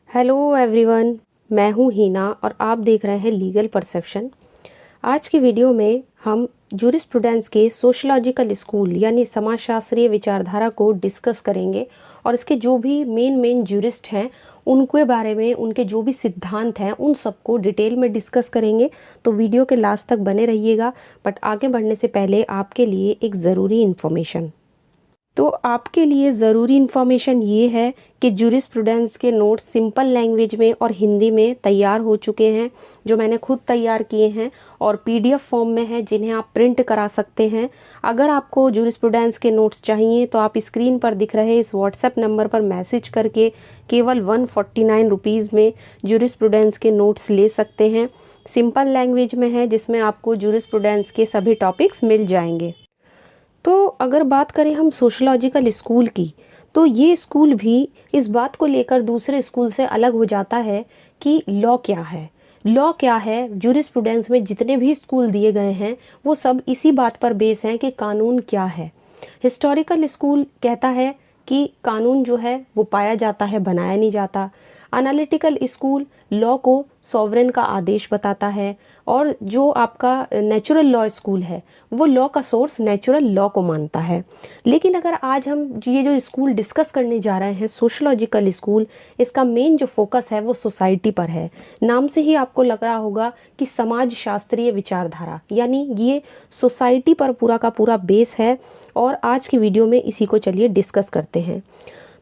Hello everyone, मैं हूँ हीना और आप देख रहे हैं लीगल परसेप्शन। आज की वीडियो में हम जूरिस्प्रूडेंस के सोशलॉजिकल स्कूल यानी समाजशास्त्रीय विचारधारा को डिस्कस करेंगे और इसके जो भी मेन जूरिस्ट हैं उनके बारे में, उनके जो भी सिद्धांत हैं उन सबको डिटेल में डिस्कस करेंगे। तो वीडियो के लास्ट तक बने रहिएगा। बट आगे बढ़ने से पहले आपके लिए एक ज़रूरी इन्फॉर्मेशन। तो आपके लिए ज़रूरी इन्फॉर्मेशन ये है कि जूरिस्प्रूडेंस के नोट्स सिंपल लैंग्वेज में और हिंदी में तैयार हो चुके हैं, जो मैंने खुद तैयार किए हैं और पीडीएफ फॉर्म में है, जिन्हें आप प्रिंट करा सकते हैं। अगर आपको जूरिस्प्रूडेंस के नोट्स चाहिए तो आप स्क्रीन पर दिख रहे इस व्हाट्सएप नंबर पर मैसेज करके केवल 149 रुपीज़ में जूरिस्प्रूडेंस के नोट्स ले सकते हैं। सिंपल लैंग्वेज में है, जिसमें आपको जूरिस्प्रूडेंस के सभी टॉपिक्स मिल जाएंगे। तो अगर बात करें हम सोशलॉजिकल स्कूल की, तो ये स्कूल भी इस बात को लेकर दूसरे स्कूल से अलग हो जाता है कि लॉ क्या है। लॉ क्या है, जूरिस्प्रूडेंस में जितने भी स्कूल दिए गए हैं वो सब इसी बात पर बेस हैं कि कानून क्या है। हिस्टोरिकल स्कूल कहता है कि कानून जो है वो पाया जाता है, बनाया नहीं जाता। एनालिटिकल स्कूल लॉ को सॉवरेन का आदेश बताता है। और जो आपका नेचुरल लॉ स्कूल है वो लॉ का सोर्स नेचुरल लॉ को मानता है। लेकिन अगर आज हम ये जो स्कूल डिस्कस करने जा रहे हैं सोशलॉजिकल स्कूल, इसका मेन जो फोकस है वो सोसाइटी पर है। नाम से ही आपको लग रहा होगा कि समाज शास्त्रीय विचारधारा, यानी ये सोसाइटी पर पूरा का पूरा बेस है। और आज की वीडियो में इसी को चलिए डिस्कस करते हैं।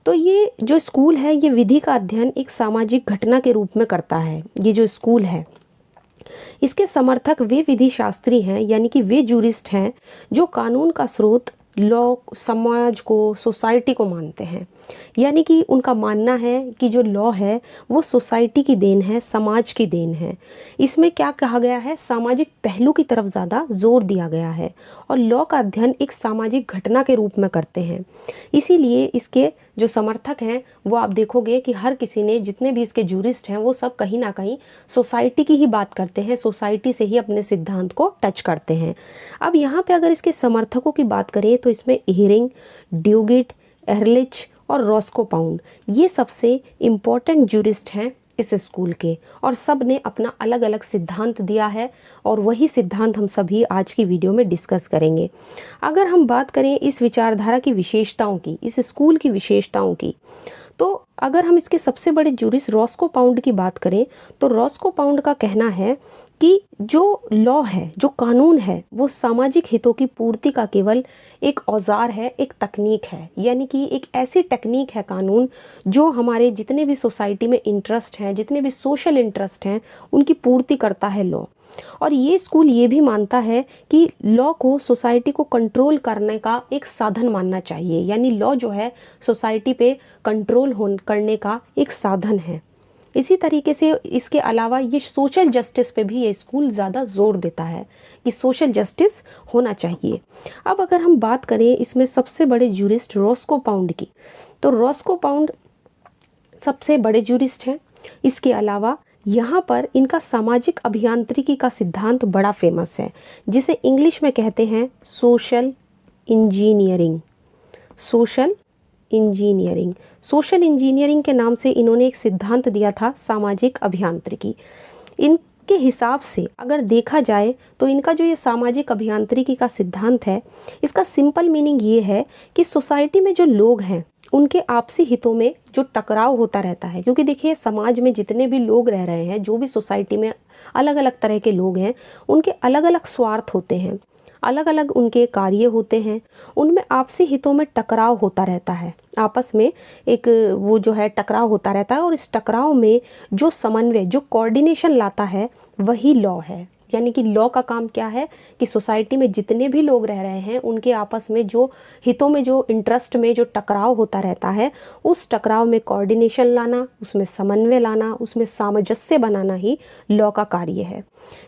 तो ये जो स्कूल है ये विधि का अध्ययन एक सामाजिक घटना के रूप में करता है। ये जो स्कूल है इसके समर्थक वे विधि शास्त्री हैं, यानी कि वे जूरिस्ट हैं जो कानून का स्रोत लॉ, समाज को, सोसाइटी को मानते हैं। यानी कि उनका मानना है कि जो लॉ है वो सोसाइटी की देन है, समाज की देन है। इसमें क्या कहा गया है, सामाजिक पहलू की तरफ ज़्यादा जोर दिया गया है और लॉ का अध्ययन एक सामाजिक घटना के रूप में करते हैं। इसीलिए इसके जो समर्थक हैं वो आप देखोगे कि हर किसी ने, जितने भी इसके जूरिस्ट हैं वो सब कहीं ना कहीं सोसाइटी की ही बात करते हैं, सोसाइटी से ही अपने सिद्धांत को टच करते हैं। अब यहाँ पे अगर इसके समर्थकों की बात करें तो इसमें इहरिंग, ड्यूगिट, एहरलिच और रॉस्को पाउंड ये सबसे इम्पोर्टेंट जूरिस्ट हैं इस स्कूल के, और सब ने अपना अलग अलग सिद्धांत दिया है और वही सिद्धांत हम सभी आज की वीडियो में डिस्कस करेंगे। अगर हम बात करें इस विचारधारा की विशेषताओं की, इस स्कूल की विशेषताओं की, तो अगर हम इसके सबसे बड़े जूरिस्ट रॉस्को पाउंड की बात करें तो रॉस्को पाउंड का कहना है कि जो लॉ है, जो कानून है, वो सामाजिक हितों की पूर्ति का केवल एक औजार है, एक तकनीक है। यानी कि एक ऐसी टेक्निक है कानून जो हमारे जितने भी सोसाइटी में इंटरेस्ट हैं, जितने भी सोशल इंटरेस्ट हैं, उनकी पूर्ति करता है लॉ। और ये स्कूल ये भी मानता है कि लॉ को सोसाइटी को कंट्रोल करने का एक साधन मानना चाहिए। यानी लॉ जो है सोसाइटी पे कंट्रोल करने का एक साधन है। इसी तरीके से इसके अलावा ये सोशल जस्टिस पे भी ये स्कूल ज़्यादा जोर देता है कि सोशल जस्टिस होना चाहिए। अब अगर हम बात करें इसमें सबसे बड़े जूरिस्ट रॉस्को पाउंड की, तो रॉस्को पाउंड सबसे बड़े जूरिस्ट हैं। इसके अलावा यहाँ पर इनका सामाजिक अभियांत्रिकी का सिद्धांत बड़ा फेमस है, जिसे इंग्लिश में कहते हैं social engineering. Social engineering, social engineering के नाम से इन्होंने एक सिद्धांत दिया था, सामाजिक अभियांत्रिकी। इनके हिसाब से अगर देखा जाए तो इनका जो ये सामाजिक अभियांत्रिकी का सिद्धांत है, इसका सिंपल मीनिंग ये है कि सोसाइटी में जो लोग हैं उनके आपसी हितों में जो टकराव होता रहता है, क्योंकि देखिए समाज में जितने भी लोग रह रहे हैं, जो भी सोसाइटी में अलग अलग तरह के लोग हैं, उनके अलग अलग स्वार्थ होते हैं, अलग अलग उनके कार्य होते हैं, उनमें आपसी हितों में टकराव होता रहता है। आपस में एक वो जो है टकराव होता रहता है और इस टकराव में जो समन्वय, जो कोऑर्डिनेशन लाता है वही लॉ है। यानी कि लॉ का काम क्या है कि सोसाइटी में जितने भी लोग रह रहे हैं उनके आपस में जो हितों में, जो इंटरेस्ट में जो टकराव होता रहता है, उस टकराव में कोऑर्डिनेशन लाना, उसमें समन्वय लाना, उसमें सामंजस्य बनाना ही लॉ का कार्य है।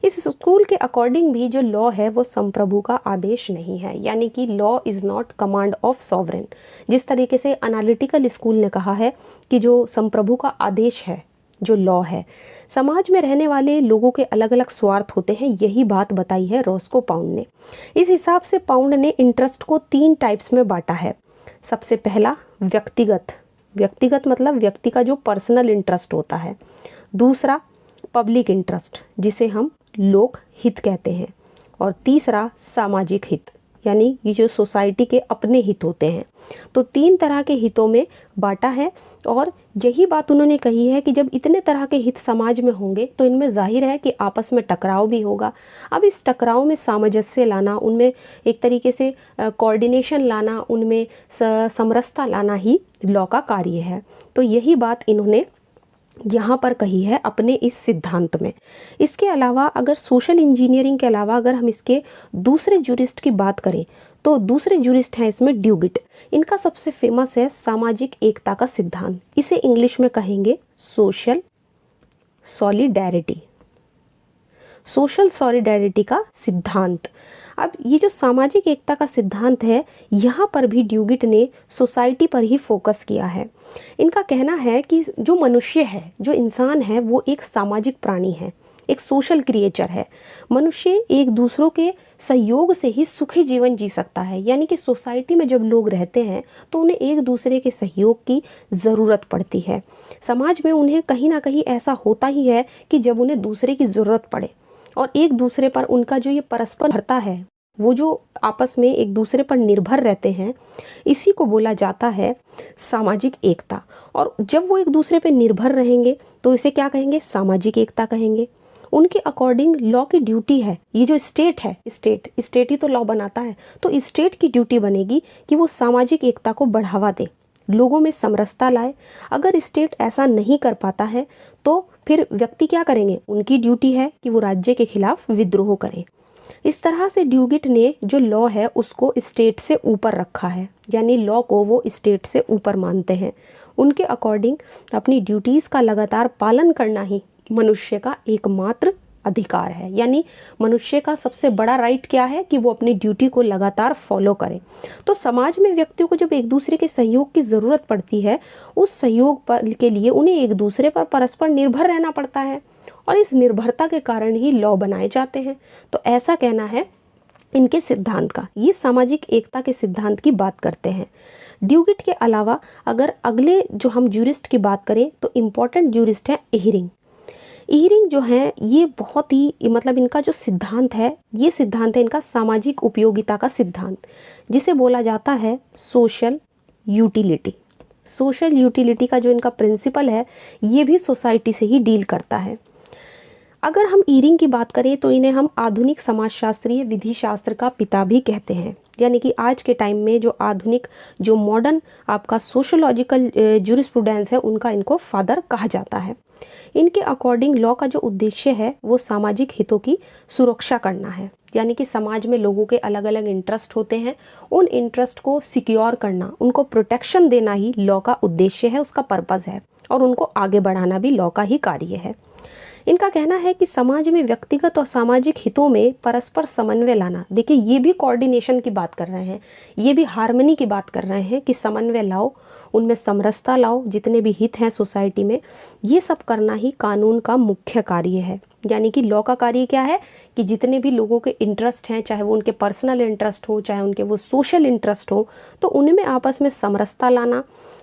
इस स्कूल के अकॉर्डिंग भी जो लॉ है वो संप्रभु का आदेश नहीं है। यानी कि law is not command of sovereign. जिस तरीके से एनालिटिकल स्कूल ने कहा है कि जो संप्रभु का आदेश है, जो लॉ है, समाज में रहने वाले लोगों के अलग अलग स्वार्थ होते हैं, यही बात बताई है रॉस्को पाउंड ने। इस हिसाब से पाउंड ने इंटरेस्ट को 3 टाइप्स में बांटा है। सबसे पहला व्यक्तिगत व्यक्तिगत मतलब व्यक्ति का जो पर्सनल इंटरेस्ट होता है। दूसरा पब्लिक इंटरेस्ट, जिसे हम लोक हित कहते हैं। और तीसरा सामाजिक हित, यानी ये जो सोसाइटी के अपने हित होते हैं। तो 3 तरह के हितों में बांटा है। और यही बात उन्होंने कही है कि जब इतने तरह के हित समाज में होंगे तो इनमें जाहिर है कि आपस में टकराव भी होगा। अब इस टकराव में सामंजस्य लाना, उनमें एक तरीके से कोऑर्डिनेशन लाना, उनमें समरसता लाना ही लॉ का कार्य है। तो यही बात इन्होंने यहाँ पर कही है अपने इस सिद्धांत में। इसके अलावा अगर सोशल इंजीनियरिंग के अलावा अगर हम इसके दूसरे जूरिस्ट की बात करें तो दूसरे जूरिस्ट हैं इसमें ड्यूगिट। इनका सबसे फेमस है सामाजिक एकता का सिद्धांत। इसे इंग्लिश में कहेंगे सोशल सॉलिडेरिटी, सोशल सॉलिडेरिटी का सिद्धांत। अब ये जो सामाजिक एकता का सिद्धांत है, यहाँ पर भी ड्यूगिट ने सोसाइटी पर ही फोकस किया है। इनका कहना है कि जो मनुष्य है, जो इंसान है, वो एक सामाजिक प्राणी है, एक सोशल क्रिएचर है। मनुष्य एक दूसरों के सहयोग से ही सुखी जीवन जी सकता है। यानी कि सोसाइटी में जब लोग रहते हैं तो उन्हें एक दूसरे के सहयोग की ज़रूरत पड़ती है। समाज में उन्हें कहीं ना कहीं ऐसा होता ही है कि जब उन्हें दूसरे की ज़रूरत पड़े और एक दूसरे पर उनका जो ये परस्पर निर्भरता है, वो जो आपस में एक दूसरे पर निर्भर रहते हैं, इसी को बोला जाता है सामाजिक एकता। और जब वो एक दूसरे पर निर्भर रहेंगे तो इसे क्या कहेंगे? सामाजिक एकता कहेंगे। उनके अकॉर्डिंग लॉ की ड्यूटी है, ये जो स्टेट है, स्टेट ही तो लॉ बनाता है, तो स्टेट की ड्यूटी बनेगी कि वो सामाजिक एकता को बढ़ावा दे, लोगों में समरसता लाए। अगर स्टेट ऐसा नहीं कर पाता है तो फिर व्यक्ति क्या करेंगे? उनकी ड्यूटी है कि वो राज्य के खिलाफ विद्रोह करें। इस तरह से ड्यूगिट ने जो लॉ है उसको स्टेट से ऊपर रखा है, यानी लॉ को वो स्टेट से ऊपर मानते हैं। उनके अकॉर्डिंग अपनी ड्यूटीज़ का लगातार पालन करना ही मनुष्य का एकमात्र अधिकार है। यानी मनुष्य का सबसे बड़ा राइट क्या है कि वो अपनी ड्यूटी को लगातार फॉलो करे। तो समाज में व्यक्तियों को जब एक दूसरे के सहयोग की ज़रूरत पड़ती है, उस सहयोग पर के लिए उन्हें एक दूसरे पर परस्पर निर्भर रहना पड़ता है और इस निर्भरता के कारण ही लॉ बनाए जाते हैं। तो ऐसा कहना है इनके सिद्धांत का। ये सामाजिक एकता के सिद्धांत की बात करते हैं। ड्यूगिट के अलावा अगर अगले जो हम जूरिस्ट की बात करें तो इम्पॉर्टेंट जूरिस्ट है इहरिंग। इहरिंग जो है ये बहुत ही मतलब इनका जो सिद्धांत है, ये सिद्धांत है इनका सामाजिक उपयोगिता का सिद्धांत, जिसे बोला जाता है सोशल यूटिलिटी। सोशल यूटिलिटी का जो इनका प्रिंसिपल है ये भी सोसाइटी से ही डील करता है। अगर हम इहरिंग की बात करें तो इन्हें हम आधुनिक समाजशास्त्रीय विधि शास्त्र का पिता भी कहते हैं। यानी कि आज के टाइम में जो आधुनिक जो मॉडर्न आपका सोशोलॉजिकल जूरिस्प्रूडेंस है उनका इनको फादर कहा जाता है। इनके अकॉर्डिंग लॉ का जो उद्देश्य है वो सामाजिक हितों की सुरक्षा करना है। यानी कि समाज में लोगों के अलग अलग इंटरेस्ट होते हैं, उन इंटरेस्ट को सिक्योर करना, उनको प्रोटेक्शन देना ही लॉ का उद्देश्य है, उसका पर्पस है। और उनको आगे बढ़ाना भी लॉ का ही कार्य है। इनका कहना है कि समाज में व्यक्तिगत और सामाजिक हितों में परस्पर समन्वय लाना। देखिए ये भी कोऑर्डिनेशन की बात कर रहे हैं, ये भी हार्मनी की बात कर रहे हैं कि समन्वय लाओ, उनमें समरसता लाओ, जितने भी हित हैं सोसाइटी में, ये सब करना ही कानून का मुख्य कार्य है। यानी कि लॉ का कार्य क्या है कि जितने भी लोगों के इंटरेस्ट हैं, चाहे वो उनके पर्सनल इंटरेस्ट हो, चाहे उनके वो सोशल इंटरेस्ट हो, तो उनमें आपस में समरसता लाना,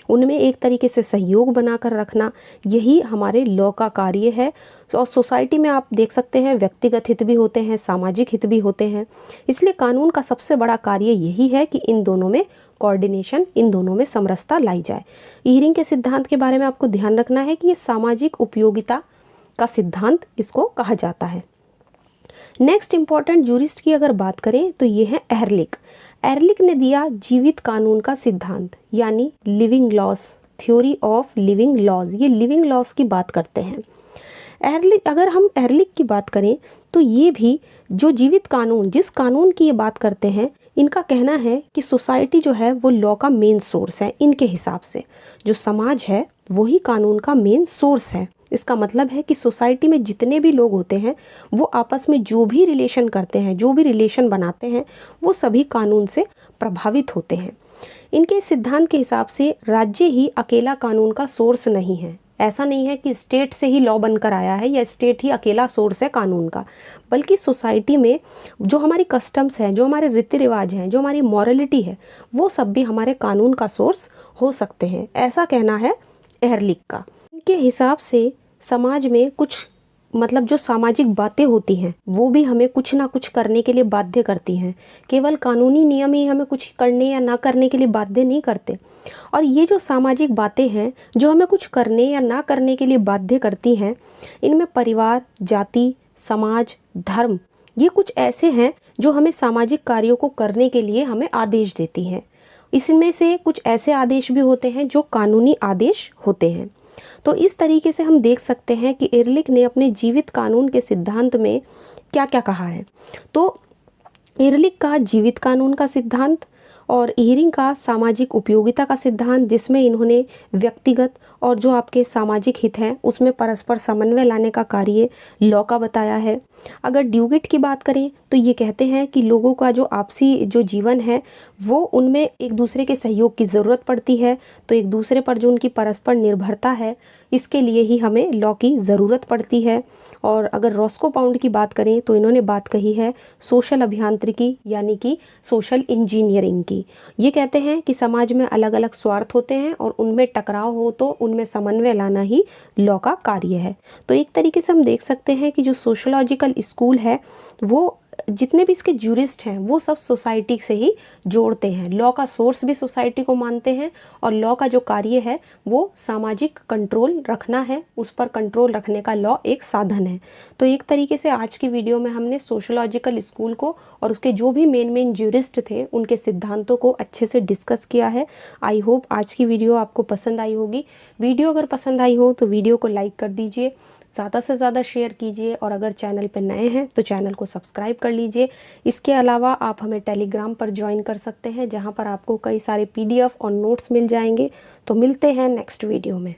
उनमें एक तरीके से सहयोग बनाकर रखना, यही हमारे लॉ का कार्य है। और सोसाइटी में आप देख सकते हैं व्यक्तिगत हित भी होते हैं, सामाजिक हित भी होते हैं। इसलिए कानून का सबसे बड़ा कार्य यही है कि इन दोनों में कोऑर्डिनेशन, इन दोनों में समरसता लाई जाए। इहरिंग के सिद्धांत के बारे में आपको ध्यान रखना है कि ये सामाजिक उपयोगिता का सिद्धांत इसको कहा जाता है। नेक्स्ट इंपॉर्टेंट जूरिस्ट की अगर बात करें तो ये है एहरलिख। एहरलिख ने दिया जीवित कानून का सिद्धांत, यानी living laws, theory of living laws. ये लिविंग लॉज की बात करते हैं एहरलिख। अगर हम एहरलिख की बात करें तो ये भी जो जीवित कानून, जिस कानून की ये बात करते हैं, इनका कहना है कि सोसाइटी जो है वो लॉ का मेन सोर्स है। इनके हिसाब से जो समाज है वही कानून का मेन सोर्स है। इसका मतलब है कि सोसाइटी में जितने भी लोग होते हैं वो आपस में जो भी रिलेशन करते हैं, जो भी रिलेशन बनाते हैं, वो सभी कानून से प्रभावित होते हैं। इनके सिद्धांत के हिसाब से राज्य ही अकेला कानून का सोर्स नहीं है। ऐसा नहीं है कि स्टेट से ही लॉ बनकर आया है या स्टेट ही अकेला सोर्स है कानून का, बल्कि सोसाइटी में जो हमारी कस्टम्स हैं, जो हमारे रीति रिवाज हैं, जो हमारी मॉरलिटी है, वो सब भी हमारे कानून का सोर्स हो सकते हैं, ऐसा कहना है एहरलिख का। इनके हिसाब से समाज में कुछ मतलब जो सामाजिक बातें होती हैं वो भी हमें कुछ ना कुछ करने के लिए बाध्य करती हैं। केवल कानूनी नियम ही हमें कुछ करने या ना करने के लिए बाध्य नहीं करते। और ये जो सामाजिक बातें हैं जो हमें कुछ करने या ना करने के लिए बाध्य करती हैं, इनमें परिवार, जाति, समाज, धर्म, ये कुछ ऐसे हैं जो हमें सामाजिक कार्यों को करने के लिए हमें आदेश देती हैं। इसमें से कुछ ऐसे आदेश भी होते हैं जो कानूनी आदेश होते हैं। तो इस तरीके से हम देख सकते हैं कि एहरलिख ने अपने जीवित कानून के सिद्धांत में क्या क्या कहा है। तो एहरलिख का जीवित कानून का सिद्धांत और इहरिंग का सामाजिक उपयोगिता का सिद्धांत, जिसमें इन्होंने व्यक्तिगत और जो आपके सामाजिक हित हैं उसमें परस्पर समन्वय लाने का कार्य लॉ का बताया है। अगर ड्यूगिट की बात करें तो ये कहते हैं कि लोगों का जो आपसी जो जीवन है वो उनमें एक दूसरे के सहयोग की ज़रूरत पड़ती है, तो एक दूसरे पर जो उनकी परस्पर निर्भरता है इसके लिए ही हमें लॉ की ज़रूरत पड़ती है। और अगर रॉस्को पाउंड की बात करें तो इन्होंने बात कही है सोशल अभियांत्रिकी यानी कि सोशल इंजीनियरिंग की। ये कहते हैं कि समाज में अलग अलग स्वार्थ होते हैं और उनमें टकराव हो तो उनमें समन्वय लाना ही लॉ का कार्य है। तो एक तरीके से हम देख सकते हैं कि जो सोशलॉजिकल स्कूल है वो जितने भी इसके जूरिस्ट हैं वो सब सोसाइटी से ही जोड़ते हैं। लॉ का सोर्स भी सोसाइटी को मानते हैं और लॉ का जो कार्य है वो सामाजिक कंट्रोल रखना है, उस पर कंट्रोल रखने का लॉ एक साधन है। तो एक तरीके से आज की वीडियो में हमने सोशलॉजिकल स्कूल को और उसके जो भी मेन जूरिस्ट थे उनके सिद्धांतों को अच्छे से डिस्कस किया है। आई होप आज की वीडियो आपको पसंद आई होगी। वीडियो अगर पसंद आई हो तो वीडियो को लाइक कर दीजिए, ज़्यादा से ज़्यादा शेयर कीजिए और अगर चैनल पर नए हैं तो चैनल को सब्सक्राइब कर लीजिए। इसके अलावा आप हमें टेलीग्राम पर ज्वाइन कर सकते हैं जहां पर आपको कई सारे PDF और नोट्स मिल जाएंगे। तो मिलते हैं नेक्स्ट वीडियो में।